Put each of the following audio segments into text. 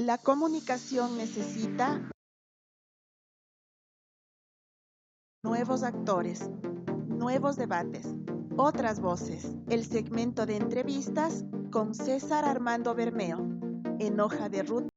La comunicación necesita nuevos actores, nuevos debates, otras voces. El segmento de entrevistas con César Armando Bermeo, en Hoja de Ruta.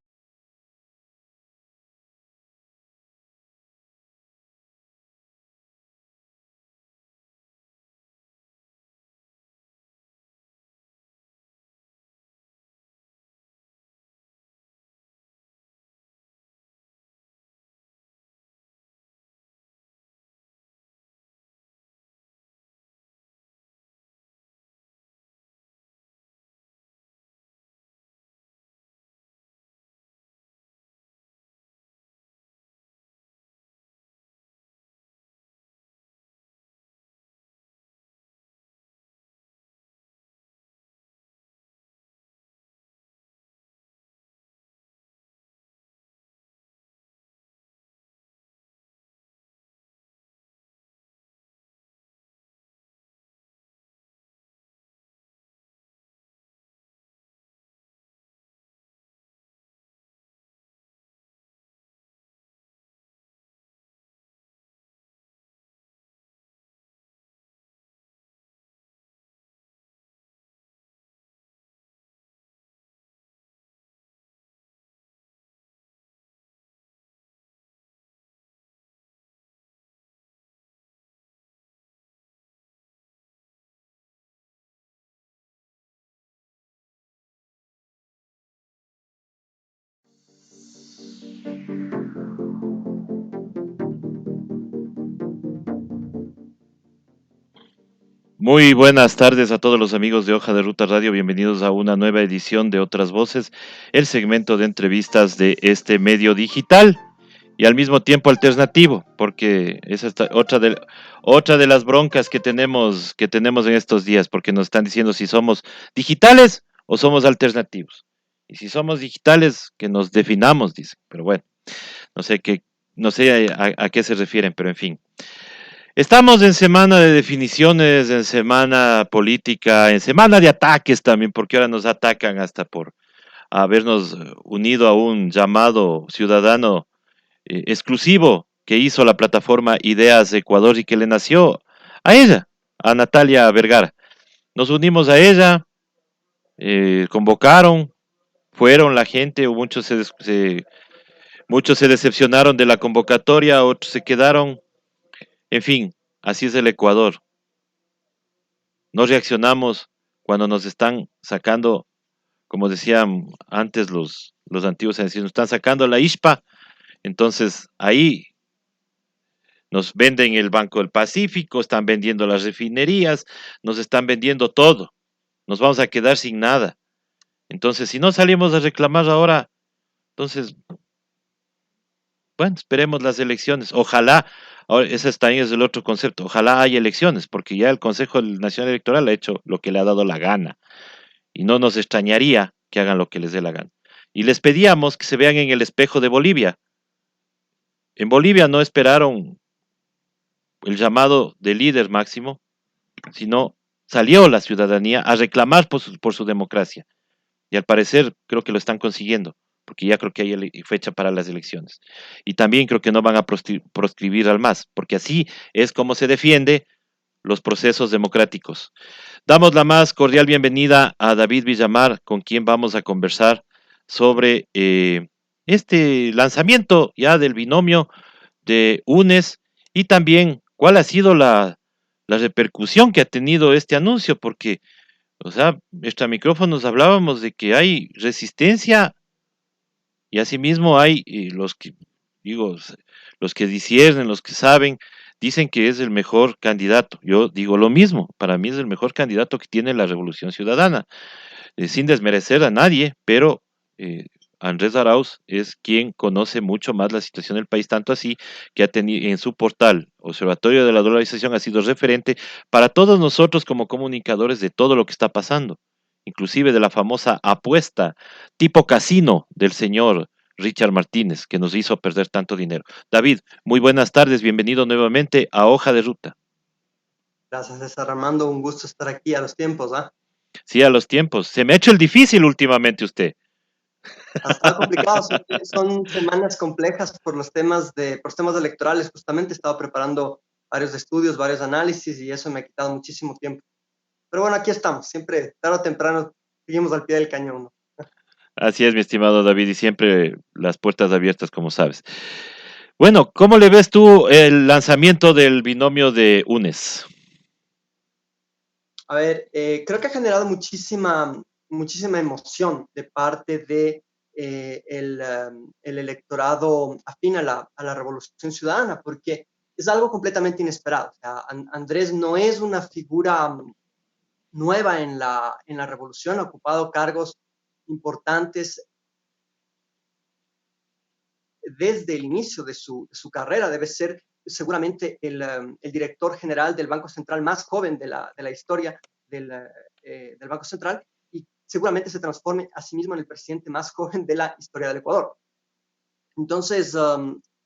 Muy buenas tardes a todos los amigos de Hoja de Ruta Radio. Bienvenidos a una nueva edición de Otras Voces, el segmento de entrevistas de este medio digital y al mismo tiempo alternativo, porque esa es otra de las broncas que tenemos en estos días, porque nos están diciendo si somos digitales o somos alternativos. Y si somos digitales, que nos definamos, dicen. Pero bueno, no sé qué, no sé a qué se refieren, pero en fin. Estamos en semana de definiciones, en semana política, en semana de ataques también, porque ahora nos atacan hasta por habernos unido a un llamado ciudadano exclusivo que hizo la plataforma Ideas Ecuador y que le nació a ella, a Natalia Vergara. Nos unimos a ella, convocaron, fueron la gente, muchos se decepcionaron de la convocatoria, otros se quedaron, en fin, así es el Ecuador. No reaccionamos cuando nos están sacando, como decían antes los antiguos ancianos, nos están sacando la ispa, entonces ahí nos venden el Banco del Pacífico, están vendiendo las refinerías, nos están vendiendo todo, nos vamos a quedar sin nada. Entonces, si no salimos a reclamar ahora, entonces, bueno, esperemos las elecciones. Ojalá, ahora, ese también es el otro concepto, ojalá haya elecciones, porque ya el Consejo Nacional Electoral ha hecho lo que le ha dado la gana. Y no nos extrañaría que hagan lo que les dé la gana. Y les pedíamos que se vean en el espejo de Bolivia. En Bolivia no esperaron el llamado de líder máximo, sino salió la ciudadanía a reclamar por su democracia. Y al parecer creo que lo están consiguiendo, porque ya creo que hay fecha para las elecciones. Y también creo que no van a proscribir al MAS, porque así es como se defiende los procesos democráticos. Damos la más cordial bienvenida a David Villamar, con quien vamos a conversar sobre este lanzamiento ya del binomio de UNES y también cuál ha sido la repercusión que ha tenido este anuncio, porque, o sea, extra micrófonos hablábamos de que hay resistencia y asimismo hay los que, digo, los que disciernen, los que saben, dicen que es el mejor candidato. Yo digo lo mismo, para mí es el mejor candidato que tiene la Revolución Ciudadana, sin desmerecer a nadie, pero Andrés Arauz es quien conoce mucho más la situación del país, tanto así que ha tenido en su portal, Observatorio de la Dolarización, ha sido referente para todos nosotros como comunicadores de todo lo que está pasando, inclusive de la famosa apuesta tipo casino del señor Richard Martínez, que nos hizo perder tanto dinero. David, muy buenas tardes, bienvenido nuevamente a Hoja de Ruta. Gracias, César Armando. Un gusto estar aquí a los tiempos, ¿ah? Sí, a los tiempos. Se me ha hecho el difícil últimamente usted. Ha estado complicado, son semanas complejas por los por los temas electorales. Justamente he estado preparando varios estudios, varios análisis y eso me ha quitado muchísimo tiempo. Pero bueno, aquí estamos, siempre, tarde o temprano, seguimos al pie del cañón, ¿no? Así es, mi estimado David, y siempre las puertas abiertas, como sabes. Bueno, ¿cómo le ves tú el lanzamiento del binomio de UNES? A ver, creo que ha generado muchísima emoción de parte de el electorado afín a la Revolución Ciudadana, porque es algo completamente inesperado. O sea, Andrés no es una figura nueva en la revolución, ha ocupado cargos importantes desde el inicio de su carrera. Debe ser seguramente el director general del Banco Central más joven de la historia del Banco Central y seguramente se transforme a sí mismo en el presidente más joven de la historia del Ecuador. Entonces,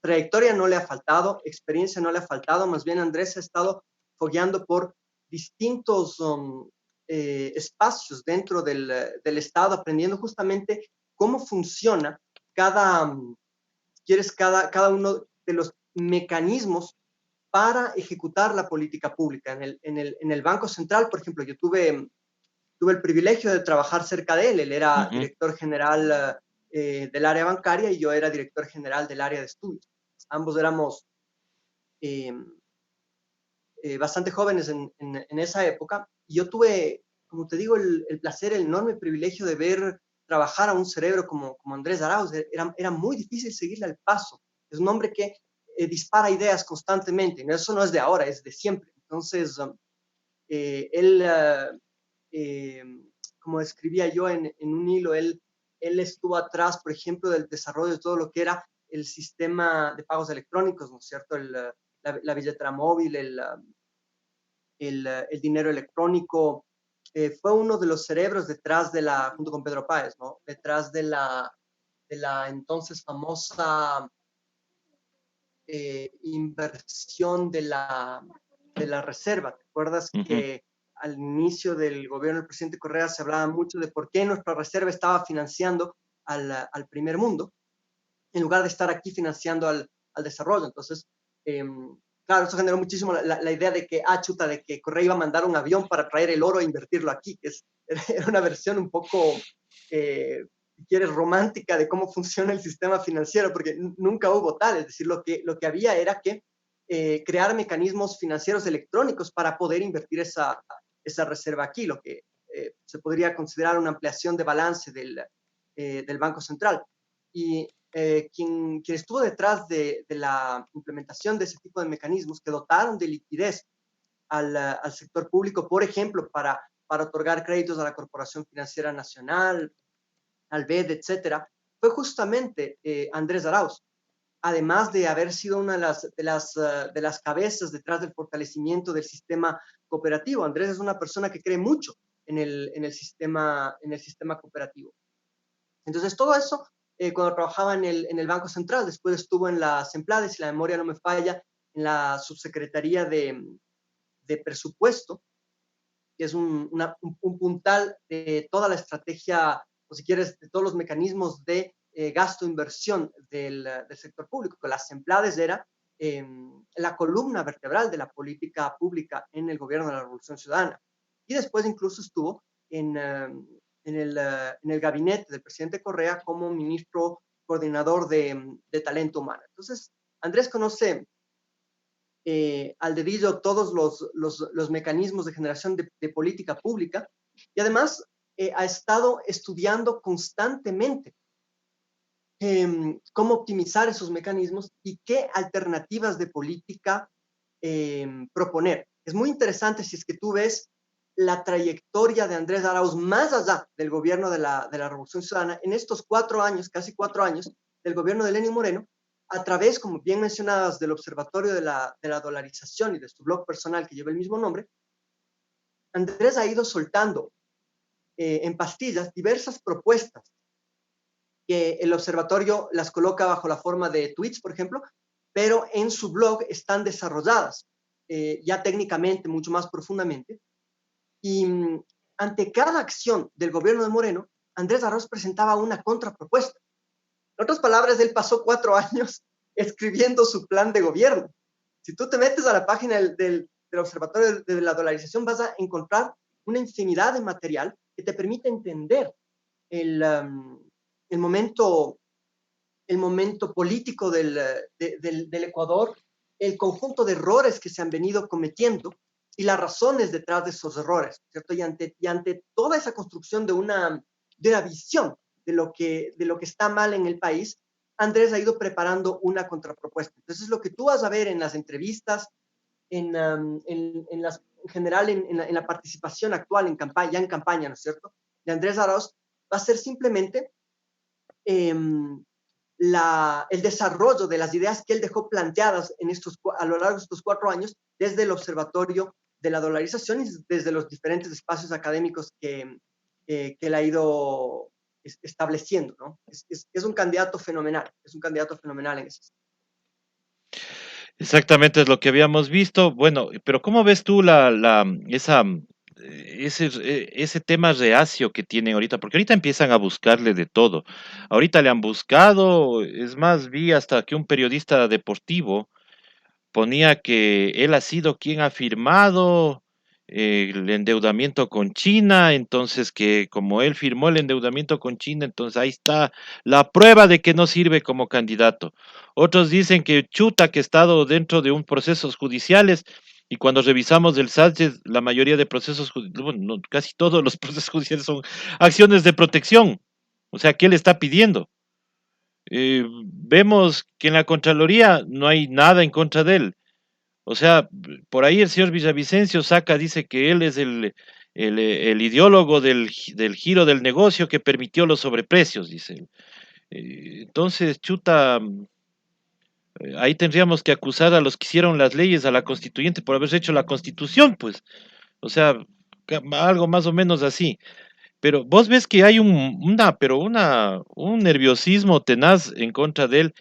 trayectoria no le ha faltado, experiencia no le ha faltado, más bien Andrés ha estado fogueando por distintos espacios dentro del Estado, aprendiendo justamente cómo funciona cada, cada uno de los mecanismos para ejecutar la política pública. En el Banco Central, por ejemplo, yo tuve el privilegio de trabajar cerca de él. Él era Ujú. director general del área bancaria y yo era director general del área de estudios. Ambos éramos eh, bastante jóvenes en esa época. Y yo tuve, como te digo, el placer, el enorme privilegio de ver trabajar a un cerebro como Andrés Arauz. Era muy difícil seguirle al paso. Es un hombre que dispara ideas constantemente. Eso no es de ahora, es de siempre. Entonces, él, eh, como escribía yo en un hilo, él estuvo atrás, por ejemplo, del desarrollo de todo lo que era el sistema de pagos electrónicos, ¿no es cierto? La billetera móvil, el dinero electrónico. Fue uno de los cerebros detrás junto con Pedro Páez, ¿no? Detrás de la entonces famosa inversión de la reserva. ¿Te acuerdas Ujú. que al inicio del gobierno del presidente Correa se hablaba mucho de por qué nuestra reserva estaba financiando al primer mundo, en lugar de estar aquí financiando al desarrollo? Entonces, eh, claro, eso generó muchísimo la idea de que, chuta, de que Correa iba a mandar un avión para traer el oro e invertirlo aquí, que era una versión un poco, si quieres, romántica de cómo funciona el sistema financiero, porque nunca hubo tal. Es decir, lo que había era que crear mecanismos financieros electrónicos para poder invertir esa reserva aquí, lo que se podría considerar una ampliación de balance del Banco Central. Y quien estuvo detrás de la implementación de ese tipo de mecanismos que dotaron de liquidez al sector público, por ejemplo, para otorgar créditos a la Corporación Financiera Nacional, al BED, etcétera, fue justamente Andrés Arauz. Además de haber sido una de las cabezas detrás del fortalecimiento del sistema cooperativo. Andrés es una persona que cree mucho en el sistema cooperativo. Entonces, todo eso, cuando trabajaba en el Banco Central, después estuvo en la CEMPLADE, si la memoria no me falla, en la subsecretaría de presupuesto, que es un puntal de toda la estrategia, o si quieres, de todos los mecanismos de gasto-inversión del sector público. Que las CEMPLADES era la columna vertebral de la política pública en el gobierno de la Revolución Ciudadana. Y después incluso estuvo en el gabinete del presidente Correa como ministro coordinador de talento humano. Entonces, Andrés conoce al dedillo todos los mecanismos de generación de política pública y además ha estado estudiando constantemente cómo optimizar esos mecanismos y qué alternativas de política proponer. Es muy interesante si es que tú ves la trayectoria de Andrés Arauz más allá del gobierno de la Revolución Ciudadana en estos 4 años, casi 4 años, del gobierno de Lenín Moreno, a través, como bien mencionabas, del Observatorio de la Dolarización y de su blog personal que lleva el mismo nombre. Andrés ha ido soltando en pastillas diversas propuestas que el observatorio las coloca bajo la forma de tweets, por ejemplo, pero en su blog están desarrolladas ya técnicamente, mucho más profundamente. Y ante cada acción del gobierno de Moreno, Andrés Arauz presentaba una contrapropuesta. En otras palabras, él pasó 4 años escribiendo su plan de gobierno. Si tú te metes a la página del Observatorio de la Dolarización, vas a encontrar una infinidad de material que te permite entender el momento político del Ecuador, el conjunto de errores que se han venido cometiendo y las razones detrás de esos errores, ¿cierto? Y ante toda esa construcción de una visión de lo que está mal en el país, Andrés ha ido preparando una contrapropuesta. Entonces, lo que tú vas a ver en las entrevistas, en general en la participación actual en campaña, ya en campaña, ¿no es cierto?, de Andrés Arauz, va a ser simplemente el desarrollo de las ideas que él dejó planteadas a lo largo de estos 4 años desde el Observatorio de la Dolarización y desde los diferentes espacios académicos que él ha ido estableciendo, ¿no? Es un candidato fenomenal, en ese sentido. Exactamente es lo que habíamos visto. Bueno, pero ¿cómo ves tú ese tema reacio que tienen ahorita? Porque ahorita empiezan a buscarle de todo. Ahorita le han buscado, es más, vi hasta que un periodista deportivo ponía que él ha sido quien ha firmado el endeudamiento con China, entonces que como él firmó el endeudamiento con China, entonces ahí está la prueba de que no sirve como candidato. Otros dicen que chuta, que ha estado dentro de un procesos judiciales y cuando revisamos el SACE, la mayoría de procesos, bueno, casi todos los procesos judiciales son acciones de protección. O sea, ¿qué le está pidiendo? Vemos que en la Contraloría no hay nada en contra de él. O sea, por ahí el señor Villavicencio saca, dice que él es el ideólogo del giro del negocio que permitió los sobreprecios, dice él. Entonces, chuta, ahí tendríamos que acusar a los que hicieron las leyes, a la constituyente, por haber hecho la constitución, pues. O sea, algo más o menos así. Pero vos ves que hay un nerviosismo tenaz en contra de él.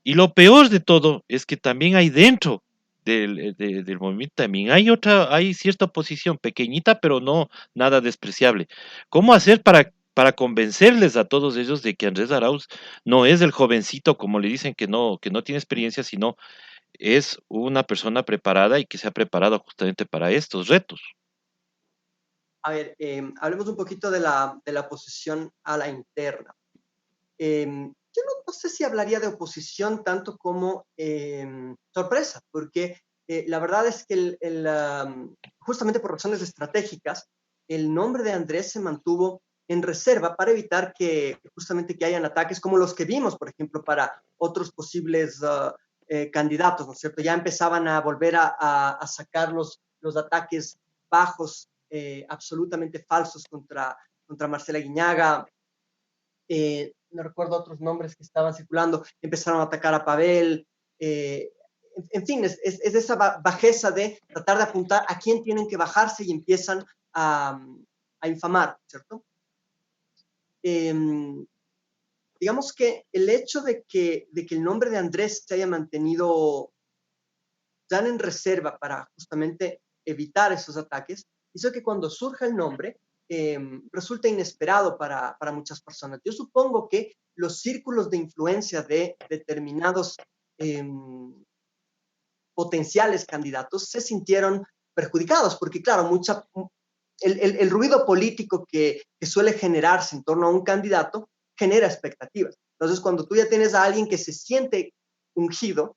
Y lo peor de todo es que también hay dentro del movimiento, también hay cierta oposición, pequeñita, pero no nada despreciable. ¿Cómo hacer para convencerles a todos ellos de que Andrés Arauz no es el jovencito, como le dicen, que no tiene experiencia, sino es una persona preparada y que se ha preparado justamente para estos retos? A ver, hablemos un poquito de la oposición a la interna. Yo no sé si hablaría de oposición tanto como sorpresa, porque la verdad es que justamente por razones estratégicas, el nombre de Andrés se mantuvo en reserva para evitar que justamente que hayan ataques como los que vimos, por ejemplo, para otros posibles candidatos, ¿no es cierto? Ya empezaban a volver a sacar los ataques bajos, absolutamente falsos contra Marcela Guiñaga. No recuerdo otros nombres que estaban circulando, empezaron a atacar a Pavel. En fin, es esa bajeza de tratar de apuntar a quién tienen que bajarse y empiezan a infamar, ¿cierto? Digamos que el hecho de que el nombre de Andrés se haya mantenido tan en reserva para justamente evitar esos ataques, hizo que cuando surja el nombre resulta inesperado para muchas personas. Yo supongo que los círculos de influencia de determinados eh, potenciales candidatos se sintieron perjudicados, porque claro, el ruido político que suele generarse en torno a un candidato genera expectativas. Entonces, cuando tú ya tienes a alguien que se siente ungido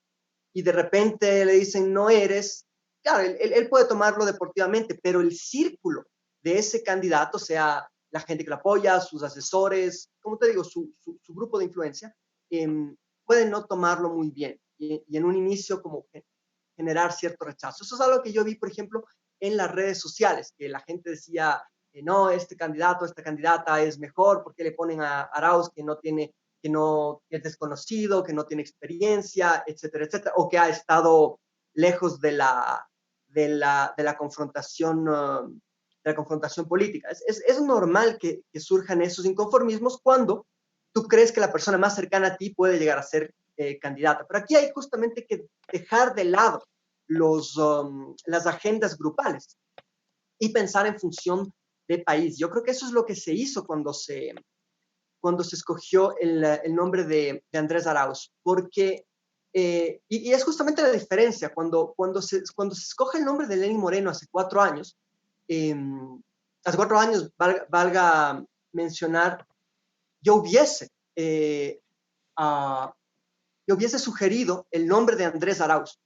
y de repente le dicen no eres, claro, él puede tomarlo deportivamente, pero el círculo de ese candidato, sea la gente que lo apoya, sus asesores, como te digo, su grupo de influencia, puede no tomarlo muy bien y en un inicio como generar cierto rechazo. Eso es algo que yo vi, por ejemplo, en las redes sociales, que la gente decía, no, este candidato, esta candidata es mejor, porque le ponen a Arauz que no tiene, que es desconocido, que no tiene experiencia, etcétera, etcétera, o que ha estado lejos de la confrontación, política. Es normal que surjan esos inconformismos cuando tú crees que la persona más cercana a ti puede llegar a ser candidata. Pero aquí hay justamente que dejar de lado las agendas grupales y pensar en función de país. Yo creo que eso es lo que se hizo cuando se cuando se escogió el nombre de Andrés Arauz, porque, y es justamente la diferencia, cuando se escoge el nombre de Lenín Moreno eh, hace 4 años, valga mencionar, yo hubiese, eh, ah, yo hubiese sugerido el nombre de Andrés Arauz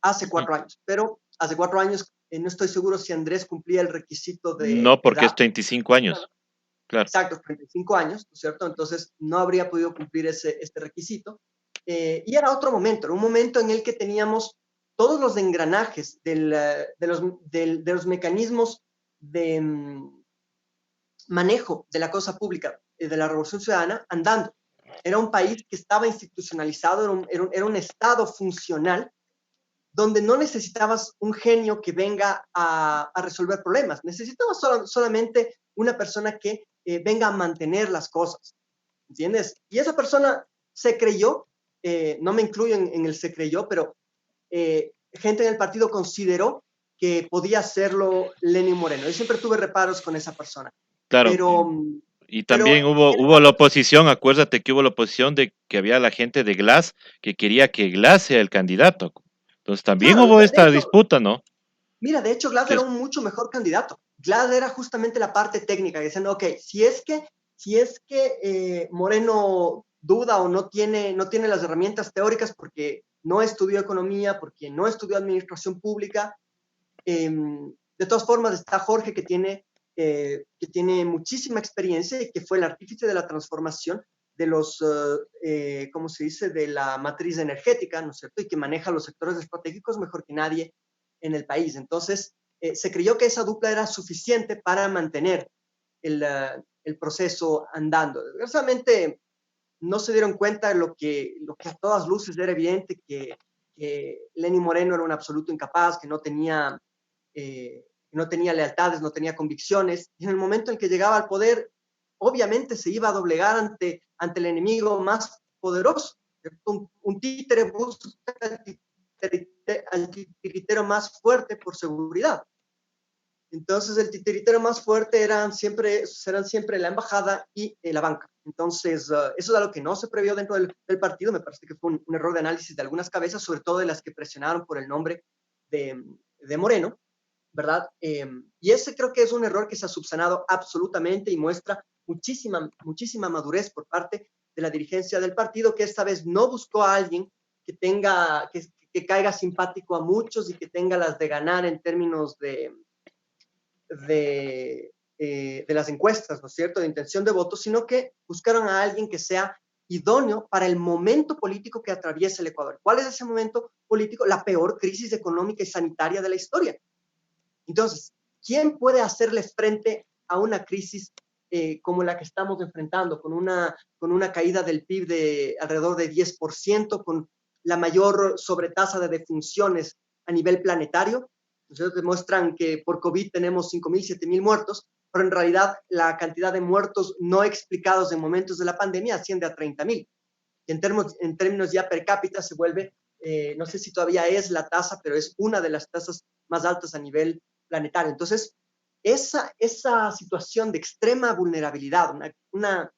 hace Ujú. 4 años, pero hace 4 años no estoy seguro si Andrés cumplía el requisito de No, porque es edad. 35 años, claro. Exacto, 35 años, ¿no es cierto? Entonces no habría podido cumplir este requisito. Y era otro momento, era un momento en el que teníamos todos los engranajes de los mecanismos de manejo de la cosa pública, de la Revolución Ciudadana, andando. Era un país que estaba institucionalizado, era un Estado funcional donde no necesitabas un genio que venga a resolver problemas, necesitabas solamente una persona que venga a mantener las cosas, ¿entiendes? Y esa persona se creyó, no me incluyo en el se creyó, pero gente en el partido consideró que podía hacerlo Lenín Moreno. Yo siempre tuve reparos con esa persona, Claro, pero, y pero también hubo la oposición, acuérdate que hubo la oposición de que había la gente de Glass que quería que Glass sea el candidato. Entonces también claro, hubo de esta hecho, disputa, ¿no? mira, de hecho, Glass Que era es- un mucho mejor candidato. Glass era justamente la parte técnica, diciendo, ok, si es que Moreno duda o no tiene las herramientas teóricas porque no estudió economía, porque no estudió administración pública, de todas formas está Jorge que tiene muchísima experiencia y que fue el artífice de la transformación de ¿cómo se dice?, de la matriz energética, ¿no es cierto? Y que maneja los sectores estratégicos mejor que nadie en el país. Entonces, se creyó que esa dupla era suficiente para mantener el proceso andando. Desgraciadamente, no se dieron cuenta de lo que a todas luces era evidente, que Lenín Moreno era un absoluto incapaz, que no tenía lealtades, no tenía convicciones, y en el momento en que llegaba al poder, obviamente se iba a doblegar ante el enemigo más poderoso. Un títere busca al titiritero más fuerte por seguridad. Entonces, el titiritero más fuerte serán siempre la embajada y la banca. Entonces, eso es algo que no se previó dentro del partido. Me parece que fue un error de análisis de algunas cabezas, sobre todo de las que presionaron por el nombre de Moreno, ¿verdad? Y ese creo que es un error que se ha subsanado absolutamente y muestra muchísima, muchísima madurez por parte de la dirigencia del partido, que esta vez no buscó a alguien que caiga simpático a muchos y que tenga las de ganar en términos de las encuestas, ¿no es cierto?, de intención de voto, sino que buscaron a alguien que sea idóneo para el momento político que atraviesa el Ecuador. ¿Cuál es ese momento político? La peor crisis económica y sanitaria de la historia. Entonces, ¿quién puede hacerle frente a una crisis como la que estamos enfrentando, con una caída del PIB de alrededor de 10%, con la mayor sobretasa de defunciones a nivel planetario? Entonces demuestran que por COVID tenemos 5.000, 7.000 muertos, pero en realidad la cantidad de muertos no explicados en momentos de la pandemia asciende a 30.000. Y en términos ya per cápita se vuelve, no sé si todavía es la tasa, pero es una de las tasas más altas a nivel planetario. Entonces, esa situación de extrema vulnerabilidad, una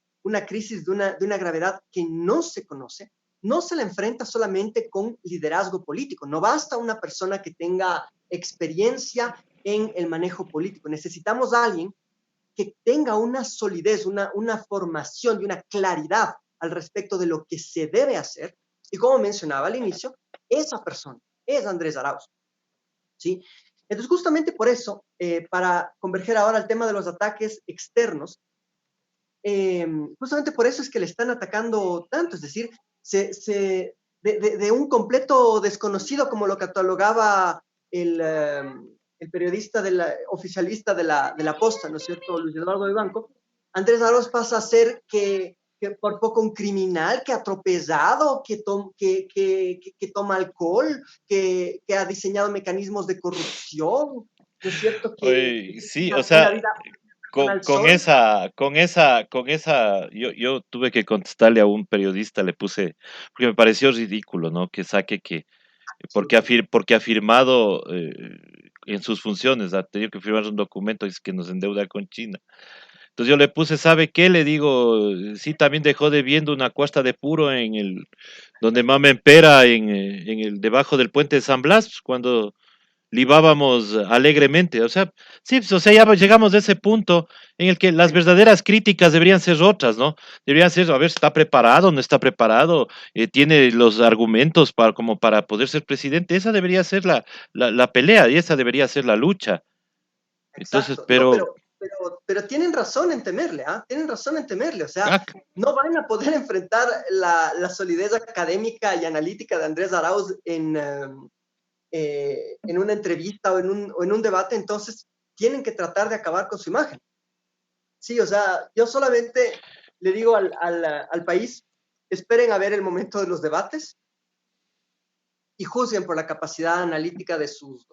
crisis de una gravedad que no se conoce, no se la enfrenta solamente con liderazgo político. No basta una persona que tenga experiencia en el manejo político. Necesitamos a alguien que tenga una solidez, una formación y una claridad al respecto de lo que se debe hacer. Y como mencionaba al inicio, esa persona es Andrés Arauz, ¿sí? Entonces, justamente por eso, para converger ahora al tema de los ataques externos, justamente por eso es que le están atacando tanto, es decir, de un completo desconocido, como lo catalogaba el periodista oficialista de la Posta, ¿no es cierto?, Luis Eduardo Vivanco. Andrés Arauz pasa a ser que por poco un criminal, que atropellado, que toma alcohol, que ha diseñado mecanismos de corrupción, ¿no es cierto?, que Oye, tiene sí, o una sea, vida con, personal con sólida. esa, con esa, con esa, yo tuve que contestarle a un periodista, le puse, porque me pareció ridículo, ¿no? Que saque que, Absolutamente. porque ha firmado en sus funciones, ha tenido que firmar un documento que nos endeuda con China. Entonces yo le puse, ¿sabe qué? Le digo, sí, también dejó debiendo una cuesta de puro en el, donde Mama Empera, en el, debajo del puente de San Blas, cuando libábamos alegremente. O sea, sí, pues, o sea, ya llegamos a ese punto en el que las verdaderas críticas deberían ser otras, ¿no? Deberían ser, a ver, ¿está preparado, no está preparado? ¿Tiene los argumentos para, como para poder ser presidente? Esa debería ser la pelea y esa debería ser la lucha. Entonces, Exacto, no, pero, pero tienen razón en temerle, ¿ah? Tienen razón en temerle, o sea, ah, no van a poder enfrentar la solidez académica y analítica de Andrés Arauz en una entrevista o en un debate, entonces tienen que tratar de acabar con su imagen. Sí, o sea, yo solamente le digo al país, esperen a ver el momento de los debates y juzguen por la capacidad analítica de sus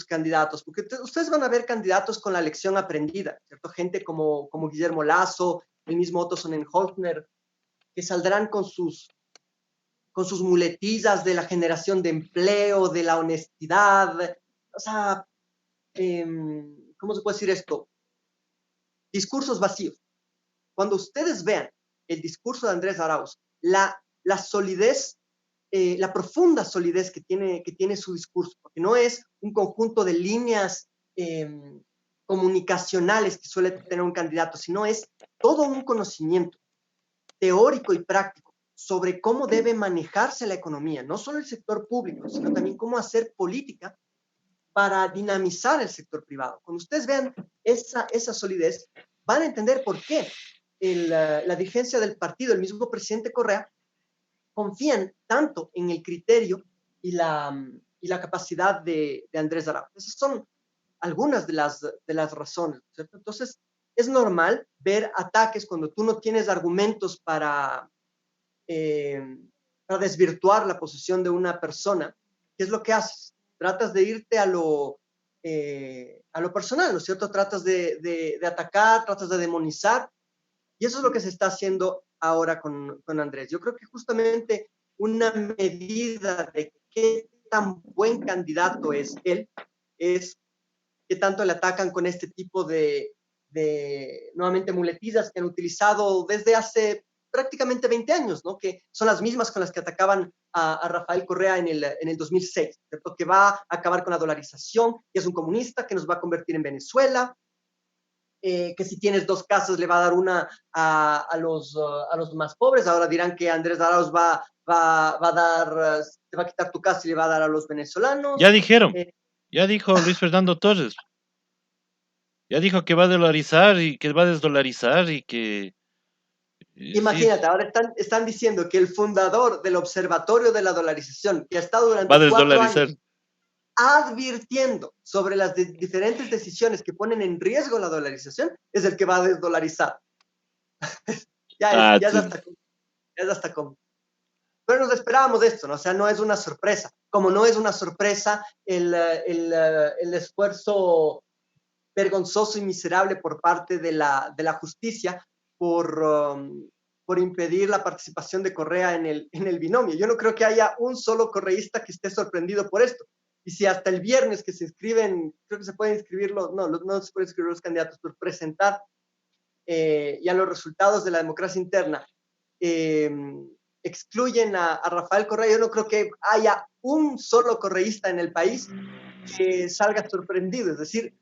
candidatos, porque ustedes van a ver candidatos con la lección aprendida, ¿cierto? Gente como Guillermo Lasso, el mismo Otto Sonnenholzner, que saldrán con sus muletillas de la generación de empleo, de la honestidad, o sea, ¿cómo se puede decir esto? Discursos vacíos. Cuando ustedes vean el discurso de Andrés Arauz, la solidez, la profunda solidez que tiene su discurso, porque no es un conjunto de líneas comunicacionales que suele tener un candidato, sino es todo un conocimiento teórico y práctico sobre cómo debe manejarse la economía, no solo el sector público, sino también cómo hacer política para dinamizar el sector privado. Cuando ustedes vean esa solidez, van a entender por qué la dirigencia del partido, el mismo presidente Correa, confían tanto en el criterio y la capacidad de Andrés Arauz. Esas son algunas de las razones, ¿cierto? Entonces, es normal ver ataques cuando tú no tienes argumentos eh, para desvirtuar la posición de una persona. ¿Qué es lo que haces? Tratas de irte a lo personal, ¿no es cierto? Tratas de atacar, tratas de demonizar, y eso es lo que se está haciendo ahora con Andrés. Yo creo que justamente una medida de qué tan buen candidato es él es qué tanto le atacan con este tipo nuevamente, muletillas que han utilizado desde hace prácticamente 20 años, ¿no? Que son las mismas con las que atacaban a Rafael Correa en el 2006, ¿cierto? Que va a acabar con la dolarización, que es un comunista, que nos va a convertir en Venezuela, que si tienes dos casas le va a dar una a los más pobres. Ahora dirán que Andrés Arauz va a dar, te va a quitar tu casa y le va a dar a los ya venezolanos. dijeron, Eh, ya dijo Luis Fernando Torres, ya dijo que va a dolarizar y que va a desdolarizar y que sí, Imagínate, ahora están diciendo que el fundador del Observatorio de la Dolarización, que ha estado va a durante 4 años desdolarizar. advirtiendo sobre las diferentes decisiones que ponen en riesgo la dolarización, es el que va a desdolarizar. Ya es, Ah, ya es hasta, ya es hasta como. Pero nos esperábamos esto, ¿no? O sea, no es una sorpresa. Como no es una sorpresa el esfuerzo vergonzoso y miserable por parte de la justicia por, por impedir la participación de Correa en el binomio. Yo no creo que haya un solo correísta que esté sorprendido por esto. Y si hasta el viernes que se inscriben, creo que se pueden inscribir no se pueden inscribir los candidatos, por presentar ya los resultados de la democracia interna, eh, excluyen a Rafael Correa, yo no creo que haya un solo correísta en el país que salga sorprendido. Es decir,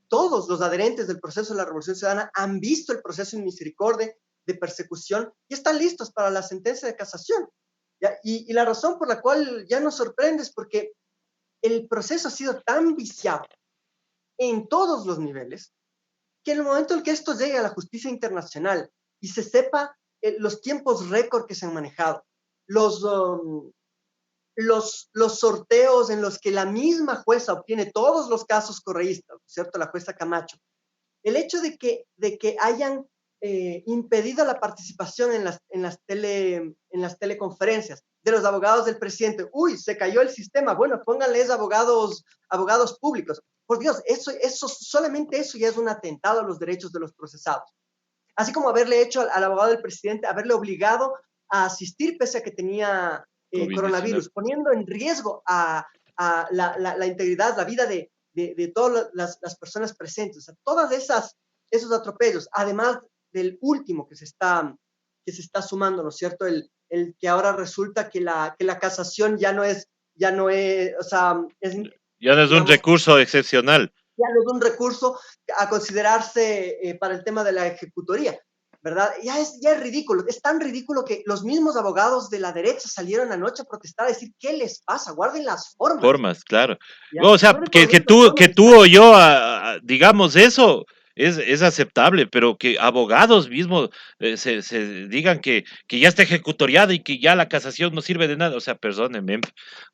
todos los adherentes del proceso de la Revolución Ciudadana han visto el proceso en misericordia de persecución y están listos para la sentencia de casación. ¿Ya? Y la razón por la cual ya nos sorprende es porque el proceso ha sido tan viciado en todos los niveles que en el momento en que esto llegue a la justicia internacional y se sepa los tiempos récord que se han manejado, los, los sorteos en los que la misma jueza obtiene todos los casos correístas, ¿cierto? La jueza Camacho. El hecho de que hayan impedido la participación en las teleconferencias de los abogados del presidente. Uy, se cayó el sistema. Bueno, pónganles abogados públicos. Por Dios, solamente eso ya es un atentado a los derechos de los procesados. Así como haberle hecho al abogado del presidente, haberle obligado a asistir pese a que tenía COVID-19. coronavirus, poniendo en riesgo a la integridad, la vida de de todas las personas presentes, o sea, todas esos atropellos, además del último que se está sumando, ¿no es cierto? El que ahora resulta que la casación ya no es, o sea, Ya no es un digamos, recurso excepcional. ya no es un recurso a considerarse para el tema de la ejecutoría, ¿verdad? Ya es ridículo, es tan ridículo que los mismos abogados de la derecha salieron anoche a protestar, a decir, ¿qué les pasa? Guarden las formas. Formas, claro. ¿Ya? O sea, Guarden por lo menos las que formas. tú o yo digamos eso es aceptable, pero que abogados mismos se digan que ya está ejecutoriada y que ya la casación no sirve de nada. O sea, perdónenme. O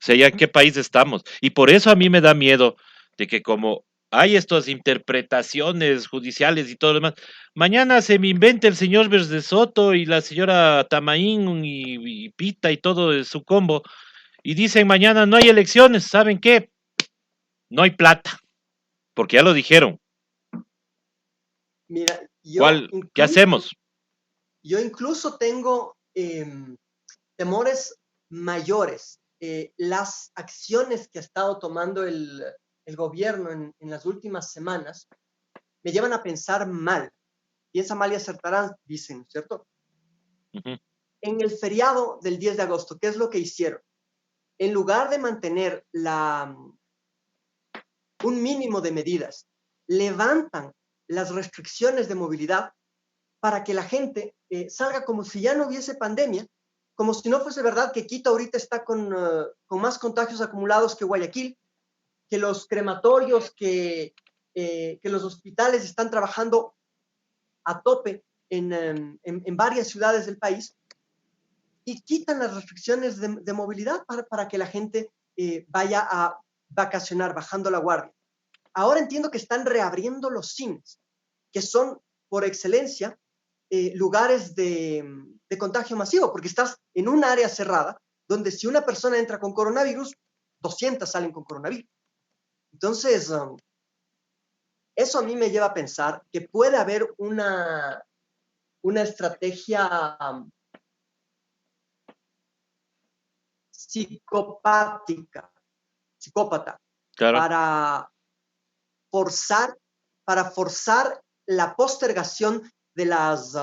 sea, ya en qué país estamos. Y por eso a mí me da miedo de que como hay estas interpretaciones judiciales y todo lo demás, mañana se me invente el señor Verde Soto y la señora Tamaín y Pita y todo su combo y dicen mañana no hay elecciones, ¿saben qué? No hay plata, porque ya lo dijeron. Mira, ¿Qué hacemos? yo incluso tengo temores mayores. Las acciones que ha estado tomando el gobierno en las últimas semanas me llevan a pensar mal. Piensa mal y acertarán, dicen, ¿cierto? Uh-huh. En el feriado del 10 de agosto, ¿qué es lo que hicieron? En lugar de mantener un mínimo de medidas, levantan las restricciones de movilidad para que la gente salga como si ya no hubiese pandemia, como si no fuese verdad que Quito ahorita está con más contagios acumulados que Guayaquil, que los crematorios, que los hospitales están trabajando a tope en varias ciudades del país, y quitan las restricciones de movilidad para que la gente vaya a vacacionar, bajando la guardia. Ahora entiendo que están reabriendo los cines, que son por excelencia lugares de contagio masivo, porque estás en un área cerrada, donde si una persona entra con coronavirus, 200 salen con coronavirus. Entonces, eso a mí me lleva a pensar que puede haber una estrategia psicópata, Claro. para forzar la postergación de las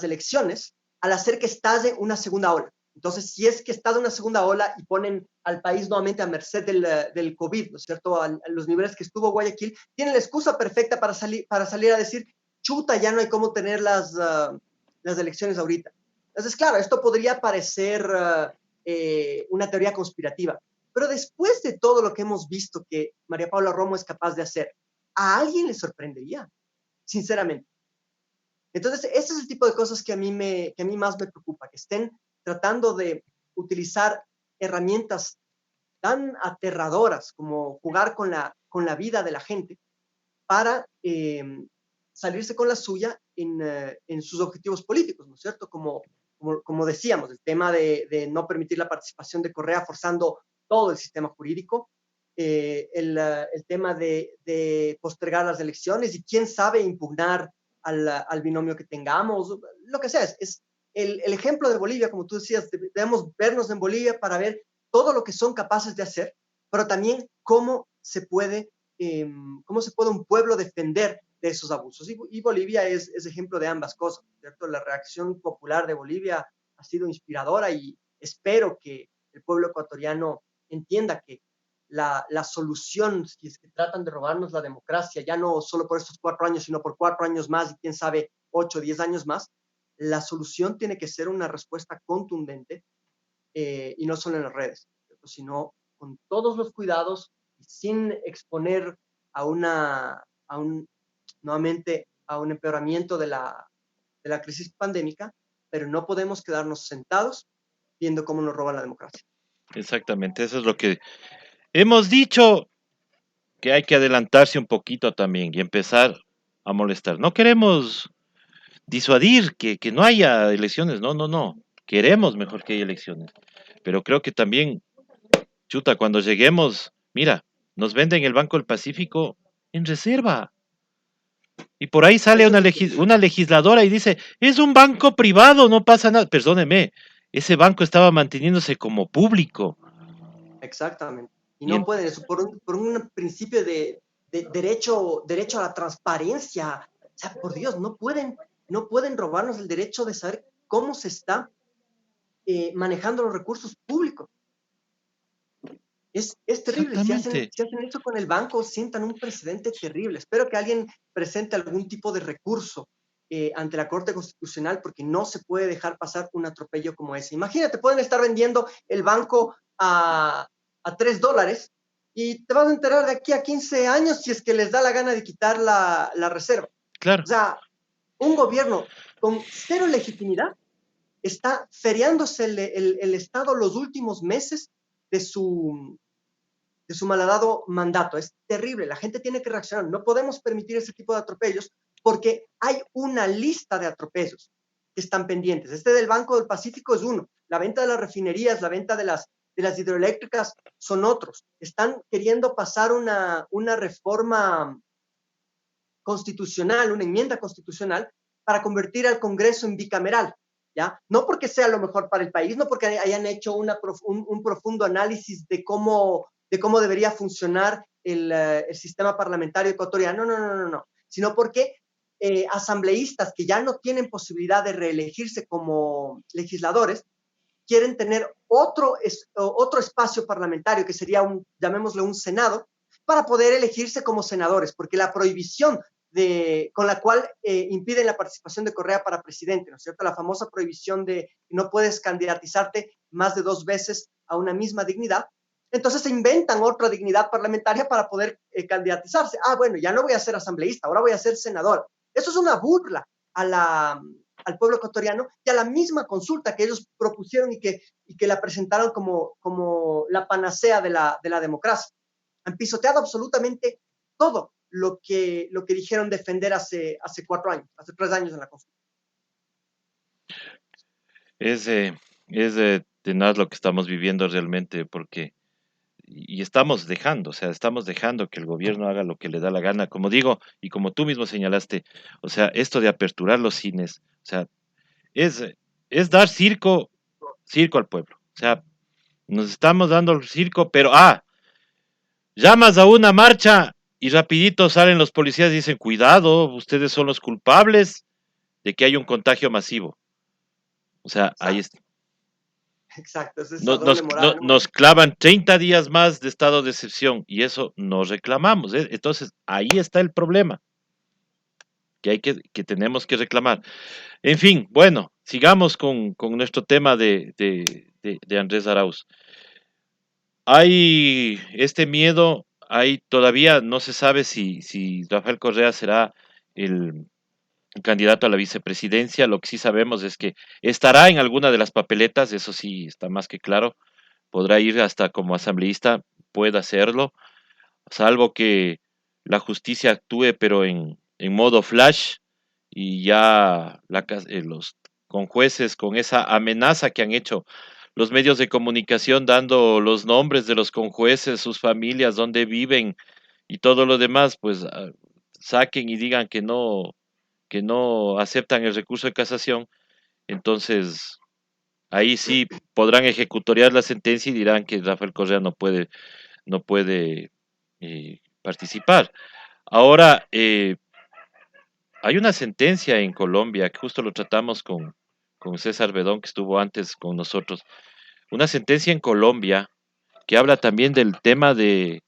elecciones al hacer que estalle una segunda ola. Entonces, si es que estalla una segunda ola y ponen al país nuevamente a merced del COVID, ¿no es cierto?, a los niveles que estuvo Guayaquil, tienen la excusa perfecta para salir a decir, chuta, ya no hay cómo tener las elecciones ahorita. Entonces, claro, esto podría parecer una teoría conspirativa, pero después de todo lo que hemos visto que María Paula Romo es capaz de hacer, ¿a alguien le sorprendería? Sinceramente. Entonces, ese es el tipo de cosas que a mí más me preocupa, que estén tratando de utilizar herramientas tan aterradoras como jugar con la vida de la gente para salirse con la suya en sus objetivos políticos, ¿no es cierto? Como decíamos, el tema de no permitir la participación de Correa forzando todo el sistema jurídico, el tema de postergar las elecciones y quién sabe impugnar al binomio que tengamos, lo que sea. Es el ejemplo de Bolivia, como tú decías, debemos vernos en Bolivia para ver todo lo que son capaces de hacer, pero también cómo se puede un pueblo defender de esos abusos. Y Bolivia es ejemplo de ambas cosas, ¿cierto? La reacción popular de Bolivia ha sido inspiradora y espero que el pueblo ecuatoriano entienda que la solución, si es que tratan de robarnos la democracia, ya no solo por estos 4 años, sino por 4 años más y quién sabe, 8 o 10 años más, la solución tiene que ser una respuesta contundente y no solo en las redes, ¿cierto? Sino con todos los cuidados y sin exponer nuevamente a un empeoramiento de la crisis pandémica, pero no podemos quedarnos sentados viendo cómo nos roban la democracia. Exactamente, eso es lo que hemos dicho, que hay que adelantarse un poquito también y empezar a molestar. No queremos disuadir que no haya elecciones, no. Queremos mejor que haya elecciones. Pero creo que también, chuta, cuando lleguemos, mira, nos venden el Banco del Pacífico en reserva. Y por ahí sale una legisladora y dice, es un banco privado, no pasa nada. Perdóneme, ese banco estaba manteniéndose como público. Exactamente. y Y no pueden, eso por un principio de derecho a la transparencia. O sea, por Dios, no pueden robarnos el derecho de saber cómo se está manejando los recursos públicos. Es terrible. exactamente. Si hacen eso con el banco, sientan un precedente terrible. Espero que alguien presente algún tipo de recurso ante la Corte Constitucional, porque no se puede dejar pasar un atropello como ese. Imagínate, pueden estar vendiendo el banco a $3 y te vas a enterar de aquí a 15 años si es que les da la gana de quitar la reserva. Claro. O sea, un gobierno con cero legitimidad está feriándose el Estado los últimos meses de su malhadado mandato. Es terrible, la gente tiene que reaccionar. No podemos permitir ese tipo de atropellos porque hay una lista de atropellos que están pendientes. Este del Banco del Pacífico es uno. La venta de las refinerías, la venta de las hidroeléctricas son otros. Están queriendo pasar una reforma constitucional, una enmienda constitucional para convertir al Congreso en bicameral. ¿Ya? No porque sea lo mejor para el país, no porque hayan hecho un profundo análisis de cómo debería funcionar el sistema parlamentario ecuatoriano, no, sino porque asambleístas que ya no tienen posibilidad de reelegirse como legisladores quieren tener otro espacio parlamentario que sería llamémosle un Senado, para poder elegirse como senadores, porque la prohibición con la cual impiden la participación de Correa para presidente, ¿no es cierto? La famosa prohibición de no puedes candidatizarte más de 2 veces a una misma dignidad. Entonces se inventan otra dignidad parlamentaria para poder candidatizarse. Bueno, ya no voy a ser asambleísta, ahora voy a ser senador. Eso es una burla al pueblo ecuatoriano y a la misma consulta que ellos propusieron y que la presentaron como la panacea de la democracia. Han pisoteado absolutamente todo lo que dijeron defender hace 4 años, hace 3 años en la Constitución. Es, tenaz lo que estamos viviendo realmente, porque y estamos dejando, o sea, estamos dejando que el gobierno haga lo que le da la gana, como digo, y como tú mismo señalaste, o sea, esto de aperturar los cines, o sea, es, es dar circo al pueblo, o sea, nos estamos dando el circo, pero, llamas a una marcha y rapidito salen los policías y dicen, cuidado, ustedes son los culpables de que hay un contagio masivo, o sea, ahí Exacto, está. exacto, es esa doble moral, ¿no? Nos clavan 30 días más de estado de excepción y eso nos reclamamos. Entonces, ahí está el problema que tenemos que reclamar. En fin, bueno, sigamos con nuestro tema de Andrés Arauz. Hay este miedo, hay todavía no se sabe si Rafael Correa será el candidato a la vicepresidencia. Lo que sí sabemos es que estará en alguna de las papeletas, eso sí está más que claro. Podrá ir hasta como asambleísta, puede hacerlo, salvo que la justicia actúe, pero en modo flash y ya los con jueces, con esa amenaza que han hecho los medios de comunicación dando los nombres de los conjueces, sus familias, dónde viven y todo lo demás, pues saquen y digan que no aceptan el recurso de casación, entonces ahí sí podrán ejecutoriar la sentencia y dirán que Rafael Correa no puede participar. Ahora, hay una sentencia en Colombia, que justo lo tratamos con César Bedón, que estuvo antes con nosotros, una sentencia en Colombia que habla también del tema de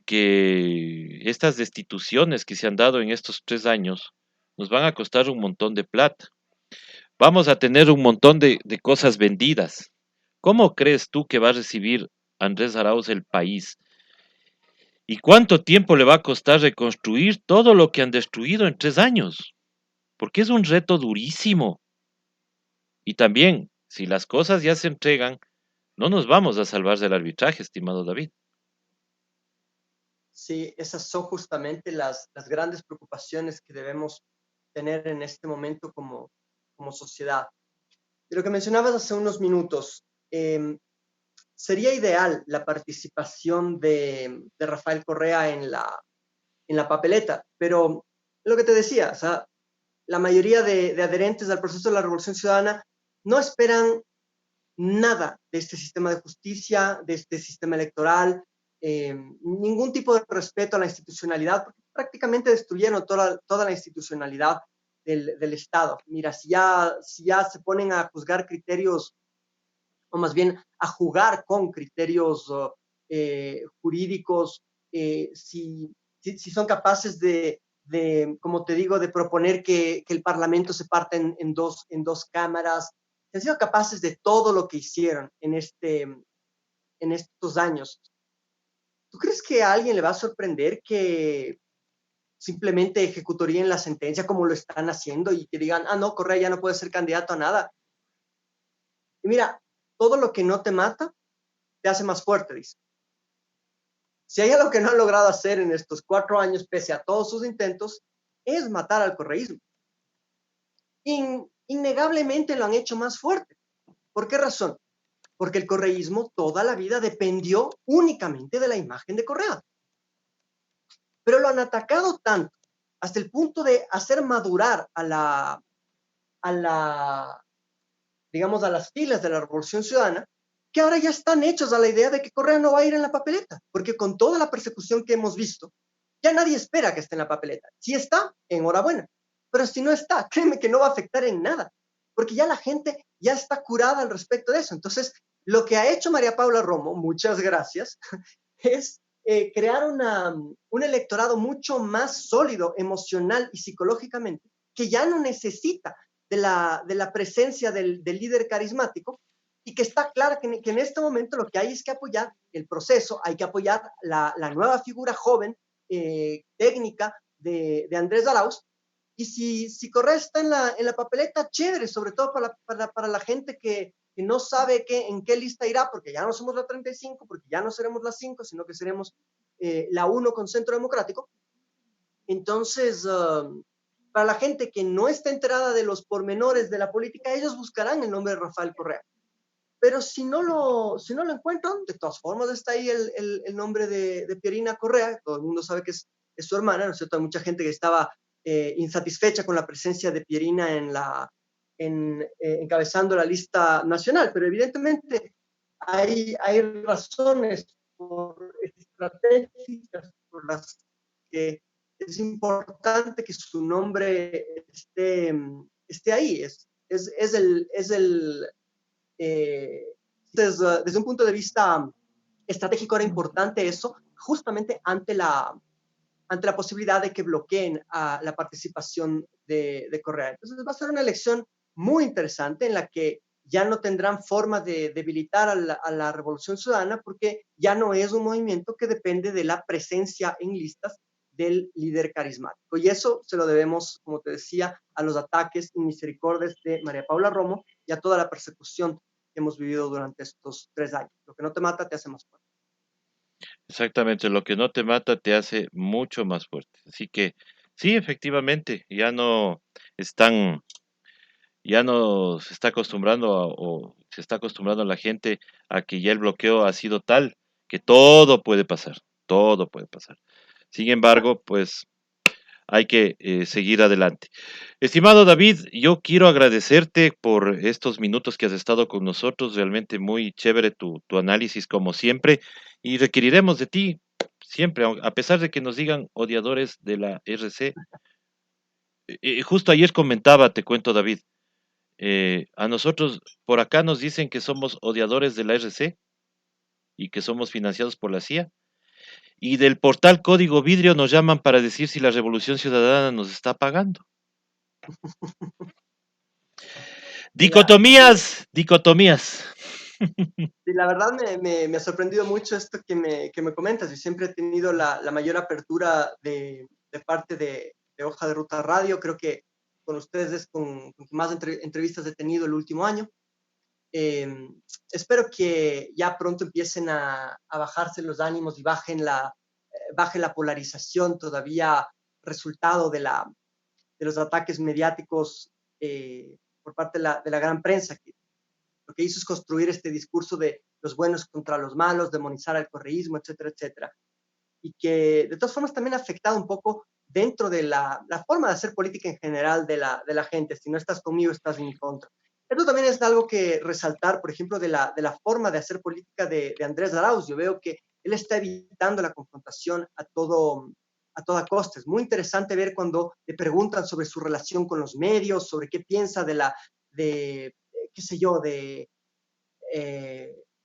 que estas destituciones que se han dado en estos 3 años nos van a costar un montón de plata. Vamos a tener un montón de cosas vendidas. ¿Cómo crees tú que va a recibir Andrés Arauz el país? ¿Y cuánto tiempo le va a costar reconstruir todo lo que han destruido en 3 años? Porque es un reto durísimo. Y también, si las cosas ya se entregan, no nos vamos a salvar del arbitraje, estimado David. Sí, esas son justamente las grandes preocupaciones que debemos tener en este momento como sociedad. De lo que mencionabas hace unos minutos, sería ideal la participación de Rafael Correa en la papeleta, pero lo que te decía, o sea, la mayoría de adherentes al proceso de la Revolución Ciudadana no esperan nada de este sistema de justicia, de este sistema electoral, ningún tipo de respeto a la institucionalidad, porque prácticamente destruyeron toda la institucionalidad del Estado. Mira, si ya se ponen a juzgar criterios, o más bien a jugar con criterios jurídicos, si son capaces como te digo, de proponer que el Parlamento se parta en dos cámaras, si han sido capaces de todo lo que hicieron en estos años. ¿Tú crees que a alguien le va a sorprender que simplemente ejecutarían la sentencia como lo están haciendo y que digan, ah, no, Correa ya no puede ser candidato a nada? Y mira, todo lo que no te mata te hace más fuerte, dice. Si hay algo que no han logrado hacer en estos 4 años, pese a todos sus intentos, es matar al correísmo. Innegablemente lo han hecho más fuerte. ¿Por qué razón? Porque el correísmo toda la vida dependió únicamente de la imagen de Correa. Pero lo han atacado tanto, hasta el punto de hacer madurar digamos, a las filas de la Revolución Ciudadana, que ahora ya están hechos a la idea de que Correa no va a ir en la papeleta, porque con toda la persecución que hemos visto, ya nadie espera que esté en la papeleta. Si está, enhorabuena, pero si no está, créeme que no va a afectar en nada, porque ya la gente ya está curada al respecto de eso. Entonces, lo que ha hecho María Paula Romo, muchas gracias, es crear un electorado mucho más sólido emocional y psicológicamente, que ya no necesita de la presencia del líder carismático, y que está claro que en este momento lo que hay es que apoyar el proceso, hay que apoyar la nueva figura joven, técnica de Andrés Arauz. Y si Correa está en la papeleta, chévere, sobre todo para la gente que no sabe en qué lista irá, porque ya no somos la 35, porque ya no seremos la 5, sino que seremos la 1 con Centro Democrático. Entonces, para la gente que no está enterada de los pormenores de la política, ellos buscarán el nombre de Rafael Correa. Pero si no lo encuentran, de todas formas está ahí el nombre de Pierina Correa. Todo el mundo sabe que es su hermana, ¿no es cierto? Hay mucha gente que estaba insatisfecha con la presencia de Pierina encabezando la lista nacional, pero evidentemente hay razones estratégicas por las que es importante que su nombre esté ahí. Desde un punto de vista estratégico era importante eso, justamente ante la posibilidad de que bloqueen la participación de Correa. Entonces va a ser una elección muy interesante en la que ya no tendrán forma de debilitar a la Revolución Ciudadana, porque ya no es un movimiento que depende de la presencia en listas del líder carismático. Y eso se lo debemos, como te decía, a los ataques inmisericordias de María Paula Romo y a toda la persecución que hemos vivido durante estos 3 años. Lo que no te mata te hace más fuerte. Exactamente, lo que no te mata te hace mucho más fuerte. Así que sí, efectivamente, están, ya no se está acostumbrando o se está acostumbrando la gente a que ya el bloqueo ha sido tal que todo puede pasar, todo puede pasar. Sin embargo, pues hay que seguir adelante. Estimado David, yo quiero agradecerte por estos minutos que has estado con nosotros, realmente muy chévere tu análisis como siempre, y requeriremos de ti siempre, a pesar de que nos digan odiadores de la RC. Justo ayer comentaba, te cuento David, a nosotros por acá nos dicen que somos odiadores de la RC y que somos financiados por la CIA. Y del portal Código Vidrio nos llaman para decir si la Revolución Ciudadana nos está pagando. Mira, Dicotomías, dicotomías. la verdad me ha sorprendido mucho esto que me comentas. Yo siempre he tenido la mayor apertura de parte de Hoja de Ruta Radio. Creo que con ustedes es con más entrevistas he tenido el último año. Eh, Espero que ya pronto empiecen a bajarse los ánimos y baje la polarización todavía resultado de los ataques mediáticos por parte de la gran prensa, que lo que hizo es construir este discurso de los buenos contra los malos, demonizar al correísmo, etcétera, etcétera. Y que de todas formas también ha afectado un poco dentro de la forma de hacer política en general de la gente. Si no estás conmigo, estás en mi contra. Esto también es algo que resaltar, por ejemplo, de la forma de hacer política de Andrés Arauz. Yo veo que él está evitando la confrontación a toda costa. Es muy interesante ver cuando le preguntan sobre su relación con los medios, sobre qué piensa qué sé yo, de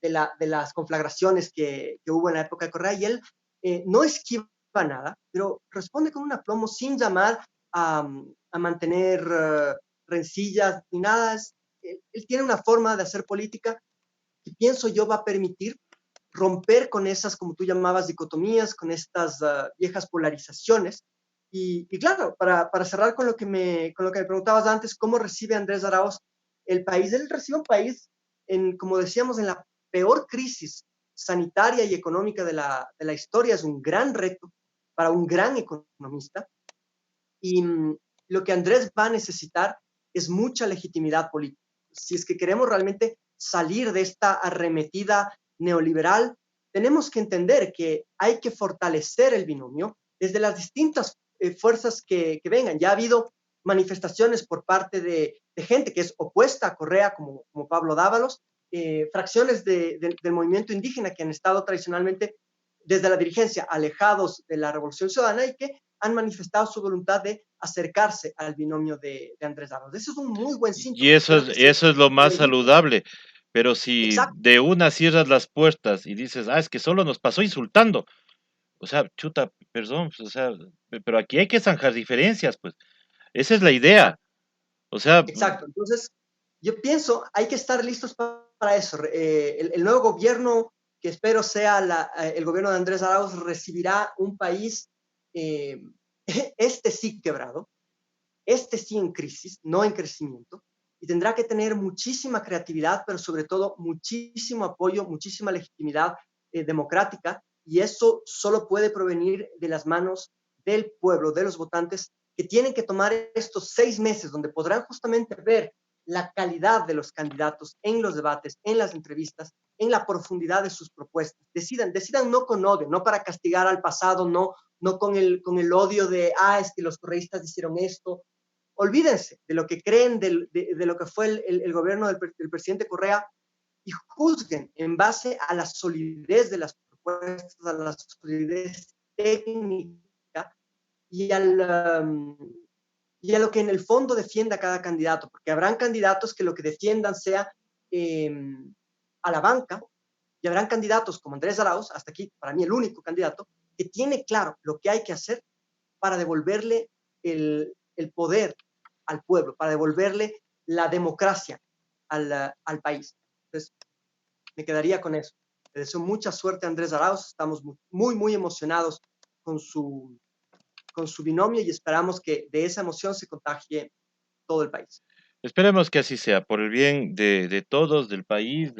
las conflagraciones que hubo en la época de Correa, y él no esquiva nada, pero responde con un aplomo sin llamar a mantener rencillas ni nada. Él tiene una forma de hacer política que pienso yo va a permitir romper con esas, como tú llamabas, dicotomías, con estas viejas polarizaciones. Y claro, para cerrar con lo que me preguntabas antes, ¿cómo recibe Andrés Arauz el país? Él recibe un país, como decíamos, en la peor crisis sanitaria y económica de la historia. Es un gran reto para un gran economista. Y lo que Andrés va a necesitar es mucha legitimidad política. Si es que queremos realmente salir de esta arremetida neoliberal, tenemos que entender que hay que fortalecer el binomio desde las distintas fuerzas que vengan. Ya ha habido manifestaciones por parte de gente que es opuesta a Correa, como Pablo Dávalos, fracciones del movimiento indígena que han estado tradicionalmente desde la dirigencia alejados de la Revolución Ciudadana y que han manifestado su voluntad de acercarse al binomio de Andrés Arauz. Eso es un muy buen Y síntoma. eso Espero es, que se eso es lo más repita. saludable. Pero si Exacto, de una cierras las puertas y dices, es que solo nos pasó insultando, o sea, chuta, perdón, pues, o sea, pero aquí hay que zanjar diferencias, pues. Esa es la idea. O sea, exacto. Entonces, yo pienso, hay que estar listos para eso. El nuevo gobierno, que espero sea el gobierno de Andrés Arauz, recibirá un país, eh, este sí quebrado, este sí en crisis, no en crecimiento, y tendrá que tener muchísima creatividad, pero sobre todo muchísimo apoyo, muchísima legitimidad democrática, y eso solo puede provenir de las manos del pueblo, de los votantes, que tienen que tomar estos 6 meses donde podrán justamente ver la calidad de los candidatos en los debates, en las entrevistas, en la profundidad de sus propuestas. Decidan no con odio, no para castigar al pasado, no con el odio de, es que los correístas hicieron esto. Olvídense de lo que creen, de lo que fue el gobierno del presidente Correa, y juzguen en base a la solidez de las propuestas, a la solidez técnica y, y a lo que en el fondo defienda cada candidato, porque habrán candidatos que lo que defiendan sea eh, a la banca, y habrán candidatos como Andrés Arauz, hasta aquí para mí el único candidato, que tiene claro lo que hay que hacer para devolverle el poder al pueblo, para devolverle la democracia al país. Entonces, me quedaría con eso. Le deseo mucha suerte a Andrés Arauz. Estamos muy, muy emocionados con su binomio y esperamos que de esa emoción se contagie todo el país. esperemos que así sea, por el bien de todos, del país,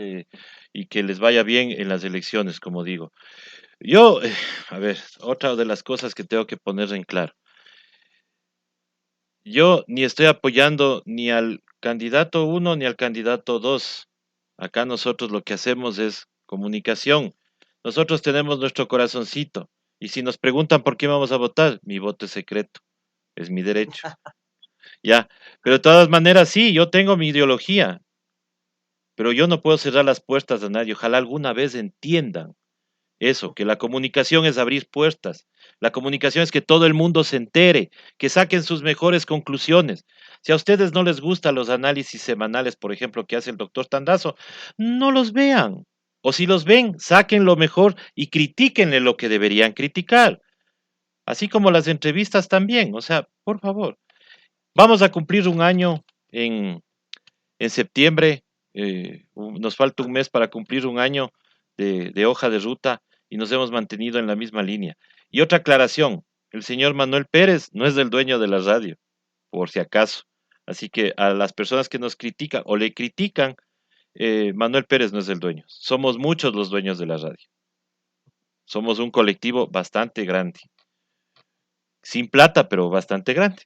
y que les vaya bien en las elecciones, como digo. Yo, a ver, otra de las cosas que tengo que poner en claro. Yo ni estoy apoyando ni al candidato uno ni al candidato 2. Acá nosotros lo que hacemos es comunicación. Nosotros tenemos nuestro corazoncito. Y si nos preguntan por qué vamos a votar, mi voto es secreto, es mi derecho. Ya, pero de todas maneras sí, yo tengo mi ideología, pero yo no puedo cerrar las puertas a nadie. Ojalá alguna vez entiendan eso, que la comunicación es abrir puertas. La comunicación es que todo el mundo se entere, que saquen sus mejores conclusiones. Si a ustedes no les gustan los análisis semanales, por ejemplo, que hace el doctor Tandazo, no los vean. O si los ven, saquen lo mejor y critíquenle lo que deberían criticar. Así como las entrevistas también. O sea, por favor, vamos a cumplir un año en septiembre. Nos falta un mes para cumplir un año de hoja de ruta y nos hemos mantenido en la misma línea. Y otra aclaración, el señor Manuel Pérez no es el dueño de la radio, por si acaso. Así que a las personas que nos critican o le critican, Manuel Pérez no es el dueño. Somos muchos los dueños de la radio. Somos un colectivo bastante grande. Sin plata, pero bastante grande.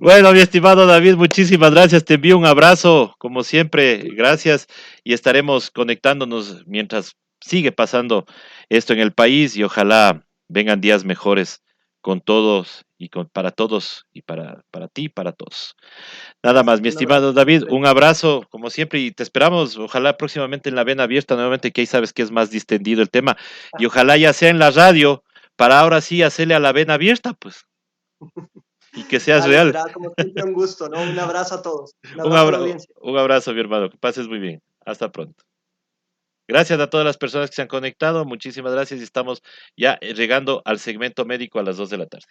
Bueno, mi estimado David, muchísimas gracias. Te envío un abrazo, como siempre, gracias. Y estaremos conectándonos mientras sigue pasando esto en el país y ojalá vengan días mejores con todos para todos, y para ti, para todos. Nada más, Gracias, mi un abrazo. estimado David, un abrazo, como siempre, y te esperamos, ojalá próximamente en la vena abierta, nuevamente, que ahí sabes que es más distendido el tema, y ojalá ya sea en la radio, para ahora sí hacerle a la vena abierta, pues, y que seas Dale, real. será como siempre un gusto, ¿no? Un abrazo a todos. Un abrazo a la audiencia. Un abrazo, mi hermano, que pases muy bien. Hasta pronto. Gracias a todas las personas que se han conectado, muchísimas gracias, y estamos ya llegando al segmento médico a las 2 de la tarde.